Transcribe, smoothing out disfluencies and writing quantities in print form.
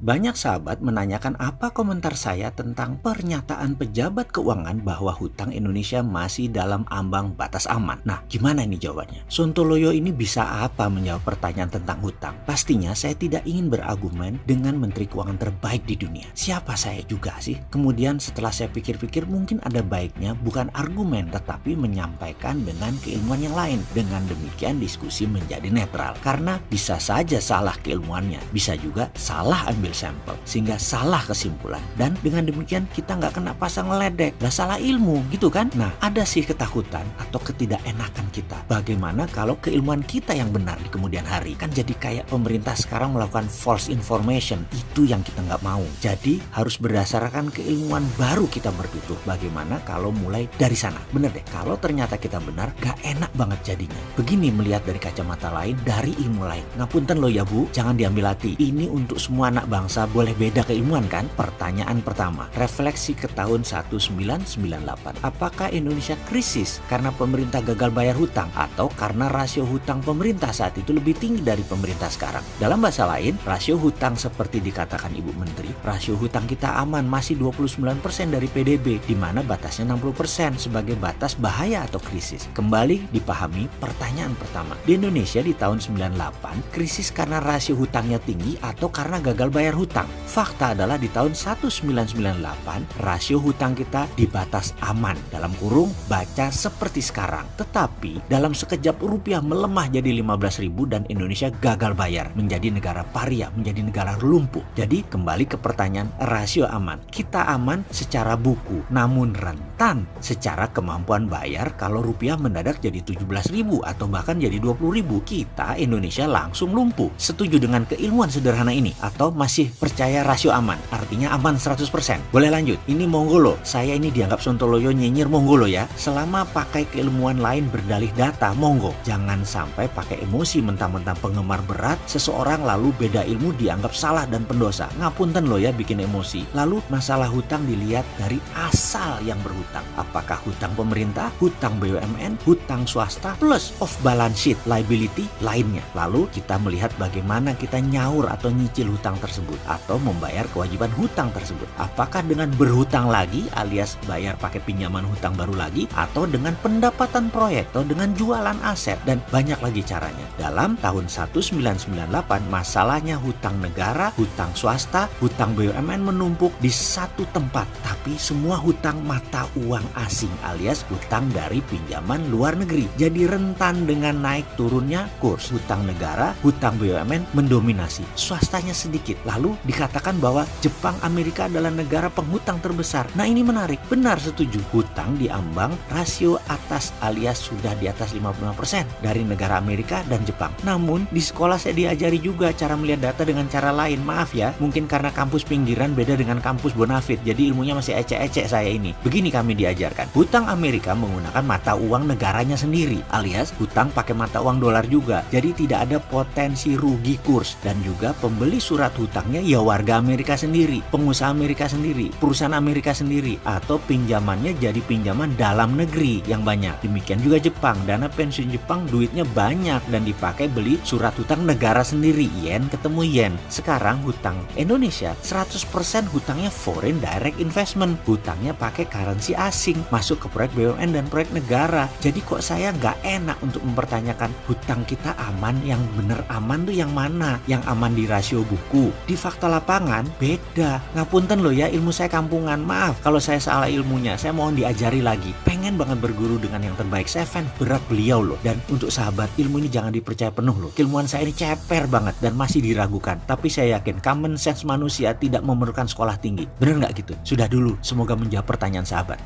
Banyak sahabat menanyakan apa komentar saya tentang pernyataan pejabat keuangan bahwa hutang Indonesia masih dalam ambang batas aman. Nah, gimana ini jawabannya? Sontoloyo ini bisa apa menjawab pertanyaan tentang hutang? Pastinya saya tidak ingin berargumen dengan Menteri Keuangan terbaik di dunia. Siapa saya juga sih? Kemudian setelah saya pikir-pikir mungkin ada baiknya bukan argumen tetapi menyampaikan dengan keilmuan yang lain. Dengan demikian diskusi menjadi netral. Karena bisa saja salah keilmuannya, bisa juga salah ambil sampel sehingga salah kesimpulan, dan dengan demikian kita nggak kena pasang ledek, lah salah ilmu gitu kan. Nah, ada sih ketakutan atau ketidakenakan kita bagaimana kalau keilmuan kita yang benar di kemudian hari. Kan jadi kayak pemerintah sekarang melakukan false information, itu yang kita nggak mau. Jadi harus berdasarkan keilmuan baru kita bertutur. Bagaimana kalau mulai dari sana? Bener deh, kalau ternyata kita benar gak enak banget jadinya. Begini melihat dari kacamata lain, dari ilmu lain. Ngapunten loh ya Bu, jangan diambil hati. Ini untuk semua anak bangsa boleh beda keilmuan kan? Pertanyaan pertama, refleksi ke tahun 1998. Apakah Indonesia krisis karena pemerintah gagal bayar hutang atau karena rasio hutang pemerintah saat itu lebih tinggi dari pemerintah sekarang? Dalam bahasa lain, rasio hutang seperti dikatakan Ibu Menteri, rasio hutang kita aman masih 29% dari PDB, di mana batasnya 60% sebagai batas bahaya atau krisis. Kembali dipahami pertanyaan pertama. Di Indonesia di tahun 98, krisis karena rasio hutangnya tinggi atau karena gagal bayar hutang? Fakta adalah di tahun 1998 rasio hutang kita di batas aman, dalam kurung baca seperti sekarang. Tetapi dalam sekejap rupiah melemah jadi 15.000 dan Indonesia gagal bayar, menjadi negara paria, menjadi negara lumpuh. Jadi kembali ke pertanyaan rasio aman. Kita aman secara buku, namun rentan secara kemampuan bayar kalau rupiah mendadak jadi 17.000 atau bahkan jadi 20.000. Kita Indonesia langsung lumpuh. Setuju dengan keilmuan sederhana ini atau masih percaya rasio aman? Artinya aman 100%. Boleh lanjut. Ini monggo loh. Saya ini dianggap Sontoloyo nyinyir, monggo loh ya. Selama pakai keilmuan lain berdalih data, monggo. Jangan sampai pakai emosi mentang-mentang penggemar berat seseorang lalu beda ilmu dianggap salah dan pendosa. Ngapunten loh ya bikin emosi. Lalu masalah hutang dilihat dari asal yang berhutang. Apakah hutang pemerintah, hutang BUMN, hutang swasta, plus off balance sheet liability lainnya. Lalu kita melihat bagaimana kita nyaur atau nyicil hutang tersebut atau membayar kewajiban hutang tersebut. Apakah dengan berhutang lagi alias bayar pakai pinjaman hutang baru lagi, atau dengan pendapatan proyek atau dengan jualan aset, dan banyak lagi caranya. Dalam tahun 1998 masalahnya hutang negara, hutang swasta, hutang BUMN menumpuk di satu tempat, tapi semua hutang mata uang asing alias hutang dari pinjaman luar negeri. Jadi rentan dengan naik turunnya kurs. Hutang negara, hutang BUMN mendominasi, swastanya sedikit. Lalu dikatakan bahwa Jepang, Amerika adalah negara penghutang terbesar. Nah ini menarik, benar setuju. Hutang diambang rasio atas alias sudah di atas 55% dari negara Amerika dan Jepang. Namun di sekolah saya diajari juga cara melihat data dengan cara lain. Maaf ya, mungkin karena kampus pinggiran beda dengan kampus Bonafit, jadi ilmunya masih ecek-ecek saya ini. Begini kami diajarkan, hutang Amerika menggunakan mata uang negaranya sendiri alias hutang pakai mata uang dolar juga. Jadi tidak ada potensi rugi kurs, dan juga pembeli surat hutangnya ya warga Amerika sendiri, pengusaha Amerika sendiri, perusahaan Amerika sendiri, atau pinjamannya jadi pinjaman dalam negeri yang banyak. Demikian juga Jepang, dana pensiun Jepang duitnya banyak dan dipakai beli surat hutang negara sendiri, yen ketemu yen. Sekarang hutang Indonesia 100% hutangnya foreign direct investment, hutangnya pakai currency asing, masuk ke proyek BUMN dan proyek negara. Jadi kok saya nggak enak untuk mempertanyakan hutang kita aman, yang bener aman tuh yang mana? Yang aman di rasio buku, di fakta lapangan beda. Ngapunten loh ya, ilmu saya kampungan, maaf kalau saya salah ilmunya, saya mohon diajari lagi. Pengen banget berguru dengan yang terbaik, saya fan berat beliau loh. Dan untuk sahabat, ilmu ini jangan dipercaya penuh loh. Keilmuan saya ini ceper banget dan masih diragukan, tapi saya yakin common sense manusia tidak memerlukan sekolah tinggi. Bener nggak gitu? Sudah dulu, semoga menjawab pertanyaan sahabat.